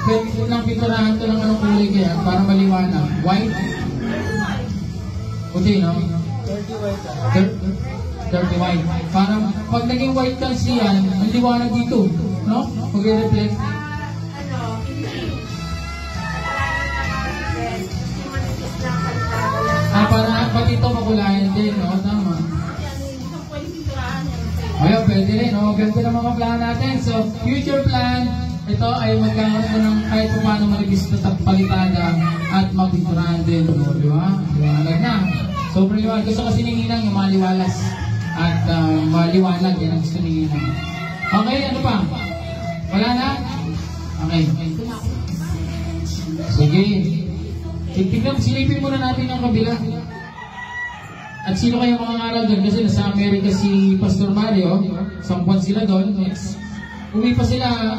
Pwede lang pinturahan to ng anong kulay kaya para maliwanag. White? Puti, no? 30 white. 30 white. Parang pag naging white kasi yan, ang liwanag dito, no? Mag-reflect. Para pati ito makulayan din, no? Tama. Ayun, pwede rin, no? Ganda ng mga plan natin. So, future plan, ito ay magkakaroon ng kahit paano malibis na palitada at mapinturahan din, no? Di ba? Liwanag na. Sobrang liwanag. Gusto kasi ninginang yung maliwalas at maliwanag. Yan ang gusto ninginang. Okay, ano pa? Wala na? Okay. Sige. Tignan, silipin muna natin ang kabila. At sino kayo mga ngaral doon? Kasi nasa Amerika si Pastor Mario. Sampuan sila doon. Uwi pa sila.